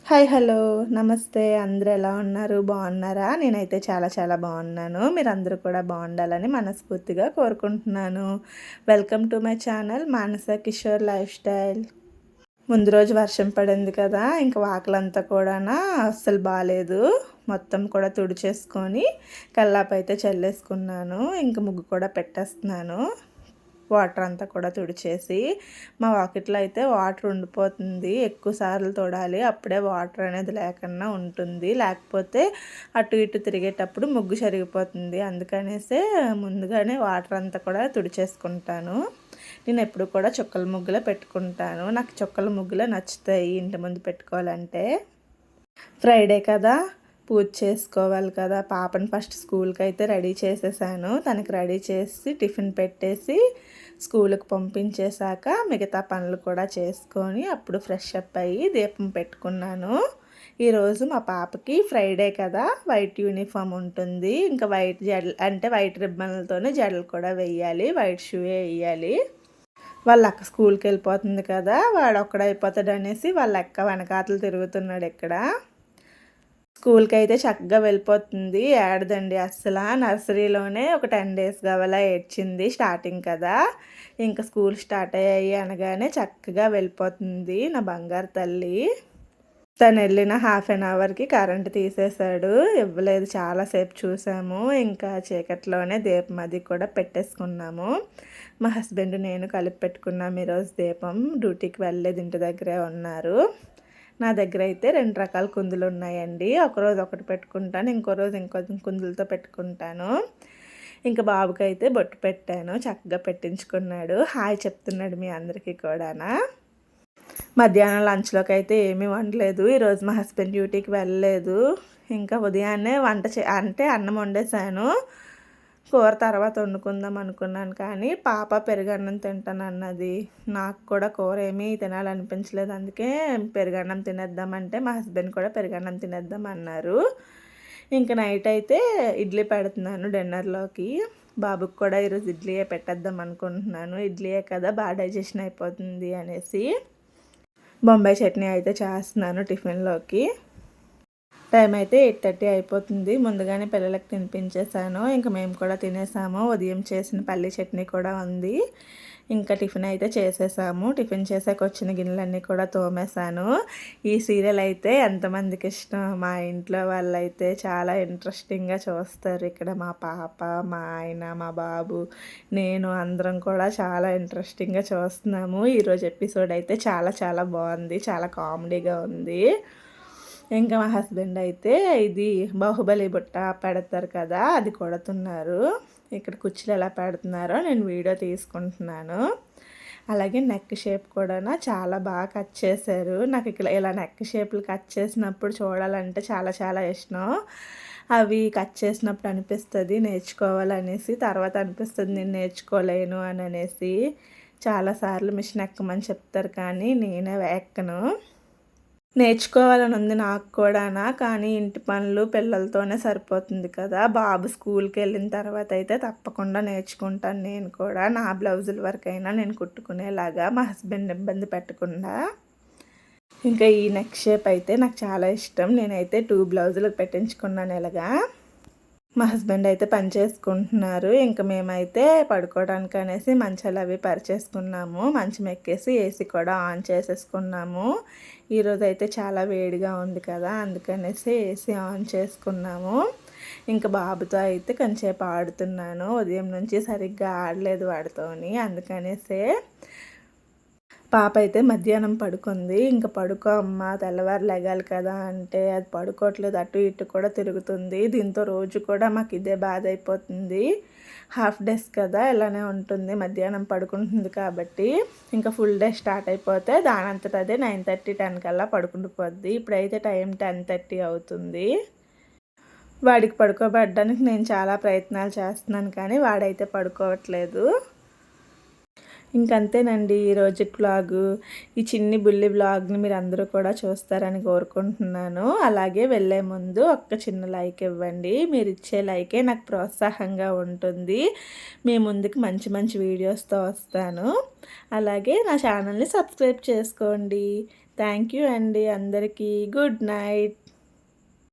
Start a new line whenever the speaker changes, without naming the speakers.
Hi hello నమస్తే అందరూ ఎలా ఉన్నారు బాగున్నారా? నేనైతే చాలా చాలా బాగున్నాను. మీరందరూ కూడా బాగుండాలని మనస్ఫూర్తిగా కోరుకుంటున్నాను. Welcome to my channel Manasa Kishore life style. ముందు రోజు వర్షం పడింది కదా, ఇంకా వాకిలంతా కూడా అస్సలు బాగాలేదు. మొత్తం కూడా తుడిచేసుకొని కల్లాపైతే చల్లేసుకున్నాను. ఇంకా ముగ్గు కూడా పెట్టేస్తున్నాను. వాటర్ అంతా కూడా తుడిచేసి, మా వాకిట్లో అయితే వాటర్ ఉండిపోతుంది. ఎక్కువ సార్లు తోడాలి, అప్పుడే వాటర్ అనేది లేకుండా ఉంటుంది. లేకపోతే అటు ఇటు తిరిగేటప్పుడు ముగ్గు చెరిగిపోతుంది. అందుకనేసే ముందుగానే వాటర్ అంతా కూడా తుడిచేసుకుంటాను. నేను ఎప్పుడు కూడా చుక్కల ముగ్గులే పెట్టుకుంటాను. నాకు చుక్కల ముగ్గులే నచ్చుతాయి ఇంటి ముందు పెట్టుకోవాలంటే. ఫ్రైడే కదా, పూజ చేసుకోవాలి కదా. పాపని ఫస్ట్ స్కూల్కి అయితే రెడీ చేసేసాను. తనకి రెడీ చేసి టిఫిన్ పెట్టేసి స్కూల్కి పంపించేశాక మిగతా పనులు కూడా చేసుకొని అప్పుడు ఫ్రెష్ అప్ అయ్యి దీపం పెట్టుకున్నాను. ఈరోజు మా పాపకి ఫ్రైడే కదా, వైట్ యూనిఫామ్ ఉంటుంది. ఇంకా వైట్ జడలు అంటే వైట్ రిబ్బన్లతోనే జడలు కూడా వేయాలి, వైట్ షూ వేయాలి. వాళ్ళ అక్క స్కూల్కి వెళ్ళిపోతుంది కదా, వాడు ఒక్కడైపోతాడు అనేసి వాళ్ళ అక్క వెనకాతలు తిరుగుతున్నాడు ఇక్కడ. స్కూల్కి అయితే చక్కగా వెళ్ళిపోతుంది. ఏడదండి అస్సలు. నర్సరీలోనే ఒక 10 days కావాలా ఏడ్చింది, స్టార్టింగ్ కదా. ఇంకా స్కూల్ స్టార్ట్ అయ్యాయి అనగానే చక్కగా వెళ్ళిపోతుంది నా బంగారు తల్లి. తను వెళ్ళిన 1/2 hourకి కరెంట్ తీసేశాడు, ఇవ్వలేదు. చాలాసేపు చూసాము. ఇంకా చీకట్లోనే దీపం అది కూడా పెట్టేసుకున్నాము. మా హస్బెండ్ నేను కలిపి పెట్టుకున్నాము ఈరోజు దీపం. డ్యూటీకి వెళ్ళలేదు, ఇంటి దగ్గరే ఉన్నారు. నా దగ్గర అయితే 2 రకాల కుందులు ఉన్నాయండి. ఒకరోజు ఒకటి పెట్టుకుంటాను, ఇంకో రోజు ఇంకో కుందులతో పెట్టుకుంటాను. ఇంకా బాబుకి అయితే బొట్టు పెట్టాను, చక్కగా పెట్టించుకున్నాడు. హాయ్ చెప్తున్నాడు మీ అందరికీ కూడా. మధ్యాహ్నం లంచ్లోకి అయితే ఏమీ వండలేదు. ఈరోజు మా హస్బెండ్ డ్యూటీకి వెళ్ళలేదు. ఇంకా ఉదయాన్నే అంటే అన్నం వండేసాను. కూర తర్వాత వండుకుందాం అనుకున్నాను, కానీ పాప పెరుగన్నం తింటానన్నది. నాకు కూడా కూర ఏమీ తినాలనిపించలేదు. అందుకే పెరుగన్నం తినేద్దామంటే మా హస్బెండ్ కూడా పెరుగన్నం తినేద్దాం అన్నారు. ఇంకా నైట్ అయితే ఇడ్లీ పెడుతున్నాను డిన్నర్లోకి. బాబుకి కూడా ఈరోజు ఇడ్లీయే పెట్టేద్దాం అనుకుంటున్నాను. ఇడ్లీయే కదా, బాగా డైజెషన్ అయిపోతుంది అనేసి. బొంబాయి చట్నీ అయితే చేస్తున్నాను టిఫిన్లోకి. టైం అయితే 8:30 అయిపోతుంది. ముందుగానే పిల్లలకి తినిపించేసాను. ఇంకా మేము కూడా తినేసాము. ఉదయం చేసిన పల్లి చట్నీ కూడా ఉంది. ఇంకా టిఫిన్ అయితే చేసేసాము. టిఫిన్ చేసాక వచ్చిన గిన్నెలన్నీ కూడా తోమేశాను. ఈ సీరియల్ అయితే ఎంతమందికి ఇష్టం? మా ఇంట్లో వాళ్ళైతే చాలా ఇంట్రెస్టింగ్గా చూస్తారు. ఇక్కడ మా పాప, మా ఆయన, మా బాబు, నేను అందరం కూడా చాలా ఇంట్రెస్టింగ్గా చూస్తున్నాము. ఈరోజు ఎపిసోడ్ అయితే చాలా చాలా బాగుంది, చాలా కామెడీగా ఉంది. ఇంకా మా హస్బెండ్ అయితే ఇది బాహుబలి బుట్ట పెడతారు కదా, అది కొడుతున్నారు. ఇక్కడ కుర్చీలు ఎలా పెడుతున్నారో నేను వీడియో తీసుకుంటున్నాను. అలాగే నెక్ షేప్ కూడా చాలా బాగా కట్ చేశారు. నాకు ఇక్కడ ఇలా నెక్ షేప్లు కట్ చేసినప్పుడు చూడాలంటే చాలా చాలా ఇష్టం. అవి కట్ చేసినప్పుడు అనిపిస్తుంది నేర్చుకోవాలనేసి, తర్వాత అనిపిస్తుంది నేను నేర్చుకోలేను అని అనేసి. చాలాసార్లు మిషన్ ఎక్కమని చెప్తారు, కానీ నేనే ఎక్కను. నేర్చుకోవాలని ఉంది నాకు కూడా, కానీ ఇంటి పనులు పిల్లలతోనే సరిపోతుంది కదా. బాబు స్కూల్కి వెళ్ళిన తర్వాత అయితే తప్పకుండా నేర్చుకుంటాను నేను కూడా. నా బ్లౌజుల వరకైనా నేను కుట్టుకునేలాగా, మా హస్బెండ్ ఇబ్బంది పెట్టకుండా. ఇంకా ఈ నెక్ షేప్ అయితే నాకు చాలా ఇష్టం. నేనైతే 2 బ్లౌజులు పెట్టించుకున్నాను ఇలాగా. మా హస్బెండ్ అయితే పని చేసుకుంటున్నారు. ఇంకా మేమైతే పడుకోవడానికి అనేసి మంచాలు అవి పరిచేసుకున్నాము. మంచం ఎక్కేసి ఏసీ కూడా ఆన్ చేసేసుకున్నాము. ఈరోజు అయితే చాలా వేడిగా ఉంది కదా, అందుకనేసి ఏసీ ఆన్ చేసుకున్నాము. ఇంకా బాబుతో అయితే కొంచెంసేపు ఆడుతున్నాను. ఉదయం నుంచి సరిగ్గా ఆడలేదు వాడితోని, అందుకనేసే. పాప అయితే మధ్యాహ్నం పడుకుంది. ఇంకా పడుకో అమ్మ, తెల్లవారు లెగాలి కదా అంటే అది పడుకోవట్లేదు, అటు ఇటు కూడా తిరుగుతుంది. దీంతో రోజు కూడా మాకు ఇదే బాధ అయిపోతుంది. హాఫ్ డేస్ కదా, ఇలానే ఉంటుంది. మధ్యాహ్నం పడుకుంటుంది కాబట్టి. ఇంకా ఫుల్ డే స్టార్ట్ అయిపోతే దానంతట అదే 9:30, 10 కల్లా పడుకుండిపోద్ది. ఇప్పుడైతే టైం 10:30 అవుతుంది. వాడికి పడుకోబెట్టడానికి నేను చాలా ప్రయత్నాలు చేస్తున్నాను, కానీ వాడైతే పడుకోవట్లేదు. ఇంకంతేనండి ఈరోజు వ్లాగు. ఈ చిన్ని బుల్లి వ్లాగ్ని మీరు అందరూ కూడా చూస్తారని కోరుకుంటున్నాను. అలాగే వెళ్ళే ముందు ఒక్క చిన్న లైక్ ఇవ్వండి. మీరు ఇచ్చే లైకే నాకు ప్రోత్సాహంగా ఉంటుంది. మీ ముందుకు మంచి మంచి వీడియోస్తో వస్తాను. అలాగే నా ఛానల్ని సబ్స్క్రైబ్ చేసుకోండి. థ్యాంక్ యూ అండి అందరికీ. Good night.